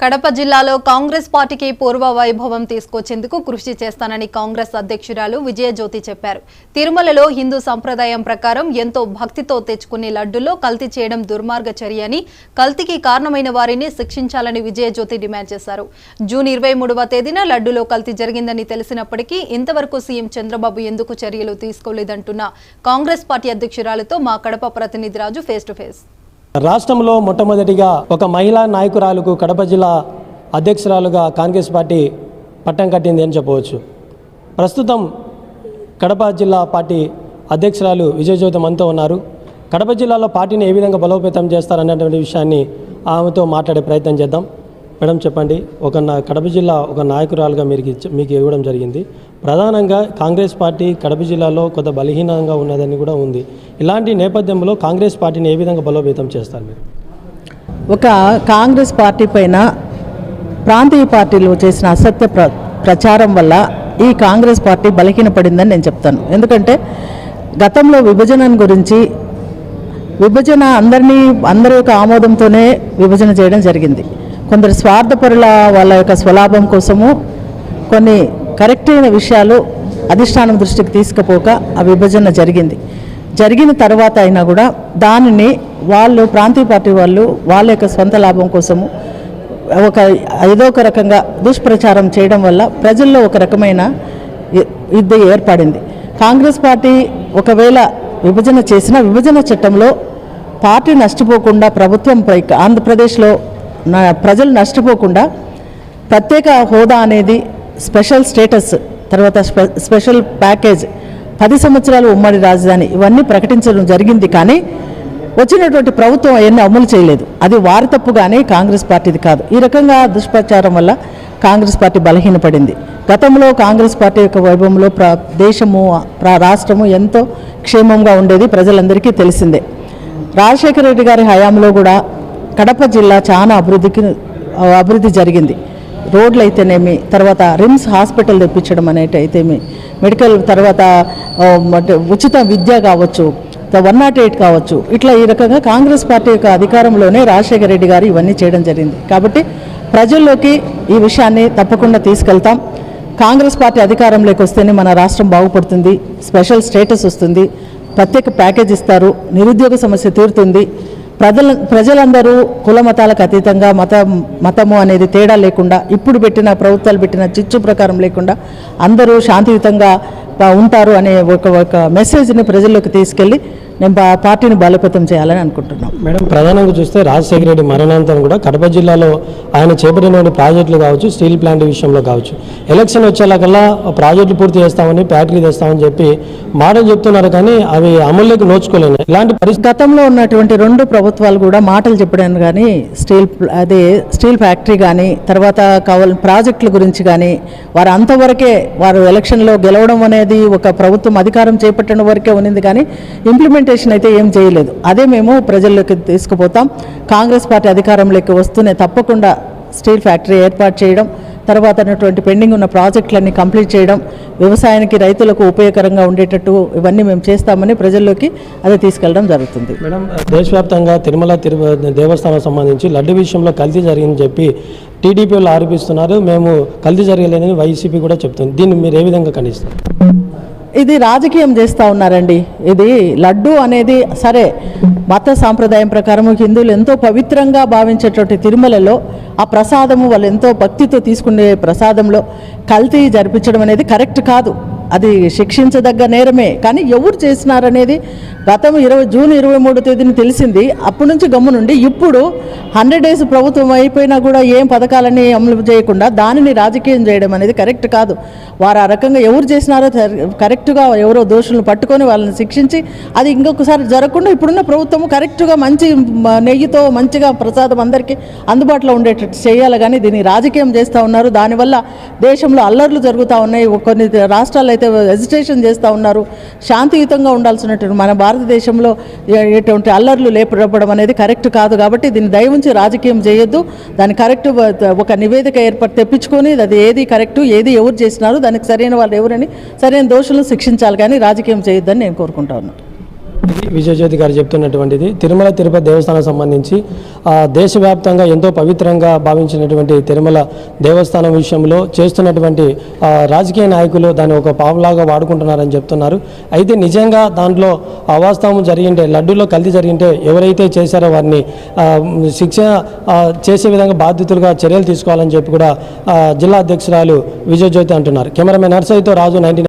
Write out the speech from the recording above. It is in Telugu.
కడప జిల్లాలో కాంగ్రెస్ పార్టీకి పూర్వ వైభవం తీసుకొచ్చేందుకు కృషి చేస్తానని కాంగ్రెస్ అధ్యక్షురాలు విజయజ్యోతి చెప్పారు. తిరుమలలో హిందూ సంప్రదాయం ప్రకారం ఎంతో భక్తితో తెచ్చుకునే లడ్డులో కల్తీ చేయడం దుర్మార్గ చర్య అని, కల్తీకి కారణమైన వారిని శిక్షించాలని విజయజ్యోతి డిమాండ్ చేశారు. జూన్ 23వ తేదీన లడ్డులో కల్తీ జరిగిందని తెలిసినప్పటికీ ఇంతవరకు సీఎం చంద్రబాబు ఎందుకు చర్యలు తీసుకోలేదంటున్న కాంగ్రెస్ పార్టీ అధ్యక్షురాలతో మా కడప ప్రతినిధి రాజు ఫేస్ టు ఫేస్. రాష్ట్రంలో మొట్టమొదటిగా ఒక మహిళా నాయకురాలకు కడప జిల్లా అధ్యక్షురాలుగా కాంగ్రెస్ పార్టీ పట్టం కట్టింది అని చెప్పవచ్చు. ప్రస్తుతం కడప జిల్లా పార్టీ అధ్యక్షురాలు విజయజ్యోతి మనతో ఉన్నారు. కడప జిల్లాలో పార్టీని ఏ విధంగా బలోపేతం చేస్తారనేటువంటి విషయాన్ని ఆమెతో మాట్లాడే ప్రయత్నం చేద్దాం. మేడం చెప్పండి, కడప జిల్లా ఒక నాయకురాలుగా మీకు ఇవ్వడం జరిగింది. ప్రధానంగా కాంగ్రెస్ పార్టీ కడప జిల్లాలో కొంత బలహీనంగా ఉన్నదని కూడా ఉంది. ఇలాంటి నేపథ్యంలో కాంగ్రెస్ పార్టీని ఏ విధంగా బలోపేతం చేస్తారు మీరు? ఒక కాంగ్రెస్ పార్టీ పైన ప్రాంతీయ పార్టీలు చేసిన అసత్య ప్రచారం వల్ల ఈ కాంగ్రెస్ పార్టీ బలహీనపడిందని నేను చెప్తాను. ఎందుకంటే గతంలో విభజన గురించి అందరి యొక్క ఆమోదంతోనే విభజన చేయడం జరిగింది. కొందరు స్వార్థపరుల వాళ్ళ యొక్క స్వలాభం కోసము కొన్ని కరెక్ట్ అయిన విషయాలు అధిష్టానం దృష్టికి తీసుకుపోక ఆ విభజన జరిగిన తర్వాత అయినా కూడా దానిని వాళ్ళు ప్రాంతీయ పార్టీ వాళ్ళు వాళ్ళ యొక్క సొంత లాభం కోసము ఏదో ఒక రకంగా దుష్ప్రచారం చేయడం వల్ల ప్రజల్లో ఒక రకమైన ఇది ఏర్పడింది. కాంగ్రెస్ పార్టీ ఒకవేళ విభజన చేసినా విభజన చట్టంలో పార్టీ నష్టపోకుండా ప్రభుత్వంపై ఆంధ్రప్రదేశ్లో ప్రజలు నష్టపోకుండా ప్రత్యేక హోదా అనేది స్పెషల్ స్టేటస్, తర్వాత స్పెషల్ ప్యాకేజ్, 10 సంవత్సరాలు ఉమ్మడి రాజధాని ఇవన్నీ ప్రకటించడం జరిగింది. కానీ వచ్చినటువంటి ప్రభుత్వం అవన్నీ అమలు చేయలేదు. అది వారి తప్పు కానీ కాంగ్రెస్ పార్టీది కాదు. ఈ రకంగా దుష్ప్రచారం వల్ల కాంగ్రెస్ పార్టీ బలహీనపడింది. గతంలో కాంగ్రెస్ పార్టీ యొక్క వైభవంలో దేశము రాష్ట్రము ఎంతో క్షేమంగా ఉండేది, ప్రజలందరికీ తెలిసిందే. రాజశేఖర రెడ్డి గారి హయాంలో కూడా కడప జిల్లా చాలా అభివృద్ధి జరిగింది. రోడ్లు అయితేనేమి, తర్వాత రిమ్స్ హాస్పిటల్ తెప్పించడం అనేటైతేమి, మెడికల్, తర్వాత ఉచిత విద్య కావచ్చు, 108 కావచ్చు, ఇట్లా ఈ రకంగా కాంగ్రెస్ పార్టీ యొక్క అధికారంలోనే రాజశేఖర రెడ్డి గారు ఇవన్నీ చేయడం జరిగింది. కాబట్టి ప్రజల్లోకి ఈ విషయాన్ని తప్పకుండా తీసుకెళ్తాం. కాంగ్రెస్ పార్టీ అధికారంలోకి వస్తేనే మన రాష్ట్రం బాగుపడుతుంది, స్పెషల్ స్టేటస్ వస్తుంది, ప్రత్యేక ప్యాకేజ్ ఇస్తారు, నిరుద్యోగ సమస్య తీరుతుంది. ప్రజలందరూ కుల మతాలకు అతీతంగా మతము అనేది తేడా లేకుండా, ఇప్పుడు ప్రభుత్వాలు పెట్టిన చిచ్చు ప్రకారం లేకుండా అందరూ శాంతియుతంగా ఉంటారు అనే ఒక మెసేజ్ని ప్రజల్లోకి తీసుకెళ్ళి నేను పార్టీని బలోపేతం చేయాలని అనుకుంటున్నాం. మేడం, ప్రధానంగా చూస్తే రాజశేఖర రెడ్డి మరణానంతరం కూడా కడప జిల్లాలో ఆయన చేపట్టిన ప్రాజెక్టులు కావచ్చు, స్టీల్ ప్లాంట్ విషయంలో కావచ్చు, ఎలక్షన్ వచ్చేలాకల్లా ప్రాజెక్టులు పూర్తి చేస్తామని, ఫ్యాక్టరీ తెస్తామని చెప్పి మాటలు చెప్తున్నారు, కానీ అవి అమల్లోకి నోచుకోలేదు. ఇలాంటి గతంలో ఉన్నటువంటి 2 ప్రభుత్వాలు కూడా మాటలు చెప్పడానికి కానీ స్టీల్ ఫ్యాక్టరీ కానీ తర్వాత కావాలని ప్రాజెక్టుల గురించి కానీ వారు అంతవరకే, వారు ఎలక్షన్లో గెలవడం అనేది ఒక ప్రభుత్వం అధికారం చేపట్టడం వరకే ఉన్నది, కానీ ఇంప్లిమెంటేషన్ అయితే ఏం చేయలేదు. అదే మేము ప్రజల్లోకి తీసుకుపోతాం. కాంగ్రెస్ పార్టీ అధికారంలోకి వస్తూనే తప్పకుండా స్టీల్ ఫ్యాక్టరీ ఏర్పాటు చేయడం, తర్వాత పెండింగ్ ఉన్న ప్రాజెక్టులన్నీ కంప్లీట్ చేయడం, వ్యవసాయానికి రైతులకు ఉపయోగకరంగా ఉండేటట్టు ఇవన్నీ మేము చేస్తామని ప్రజల్లోకి అదే తీసుకెళ్ళడం జరుగుతుంది. మేడం, దేశవ్యాప్తంగా తిరుమల దేవస్థానం సంబంధించి లడ్డు విషయంలో కల్తీ జరిగిందని చెప్పి టీడీపీ వాళ్ళు ఆరోపిస్తున్నారు. మేము కల్తీ జరగలేదని వైసీపీ కూడా చెప్తుంది. దీన్ని మీరు ఏ విధంగా ఖండిస్తారు? ఇది రాజకీయం చేస్తూ ఉన్నారండి. ఇది లడ్డు అనేది సరే మత సాంప్రదాయం ప్రకారం హిందువులు ఎంతో పవిత్రంగా భావించేటువంటి తిరుమలలో ఆ ప్రసాదము వాళ్ళు ఎంతో భక్తితో తీసుకునే ప్రసాదంలో కల్తీ జరిపించడం అనేది కరెక్ట్ కాదు. అది శిక్షించదగ్గ నేరమే. కానీ ఎవరు చేసినారనేది గతం జూన్ 23వ తేదీని తెలిసింది. అప్పటి నుంచి గమ్మునుండి ఇప్పుడు 100 days ప్రభుత్వం అయిపోయినా కూడా ఏం పథకాలని అమలు చేయకుండా దానిని రాజకీయం చేయడం అనేది కరెక్ట్ కాదు. వారు ఆ రకంగా ఎవరు చేసినారో కరెక్ట్గా ఎవరో దోషులను పట్టుకొని వాళ్ళని శిక్షించి అది ఇంకొకసారి జరగకుండా ఇప్పుడున్న ప్రభుత్వం కరెక్ట్గా మంచి నెయ్యితో మంచిగా ప్రసాదం అందరికీ అందుబాటులో ఉండేటట్టు చేయాలి. కానీ దీన్ని రాజకీయం చేస్తూ ఉన్నారు. దానివల్ల దేశంలో అల్లర్లు జరుగుతూ ఉన్నాయి. కొన్ని రాష్ట్రాలు అయితే హెజిటేషన్ చేస్తూ ఉన్నారు. శాంతియుతంగా ఉండాల్సినటువంటి మన భారతదేశంలో ఎటువంటి అల్లర్లు లేపడం అనేది కరెక్ట్ కాదు. కాబట్టి దీన్ని దయ ఉంచి రాజకీయం చేయొద్దు. దాని కరెక్ట్ ఒక నివేదిక తెప్పించుకొని అది ఏది కరెక్టు, ఏది ఎవరు చేసినారు, దానికి సరైన వాళ్ళు ఎవరని సరైన దోషులను శిక్షించాలి, కానీ రాజకీయం చేయొద్దని నేను కోరుకుంటా ఉన్నాను. విజయజ్యోతి గారు చెప్తున్నటువంటిది తిరుమల తిరుపతి దేవస్థానం సంబంధించి దేశవ్యాప్తంగా ఎంతో పవిత్రంగా భావించినటువంటి తిరుమల దేవస్థానం విషయంలో చేస్తున్నటువంటి రాజకీయ నాయకులు దాన్ని ఒక పావులాగా వాడుకుంటున్నారని చెప్తున్నారు. అయితే నిజంగా దాంట్లో అవాస్తవం జరిగింటే, లడ్డూలో కల్తీ జరిగింటే ఎవరైతే చేశారో వారిని శిక్ష చేసే విధంగా బాధ్యతలుగా చర్యలు తీసుకోవాలని చెప్పి కూడా జిల్లా అధ్యక్షురాలు విజయజ్యోతి అంటున్నారు. కెమెరామెన్ నర్సయ్యతో రాజు 19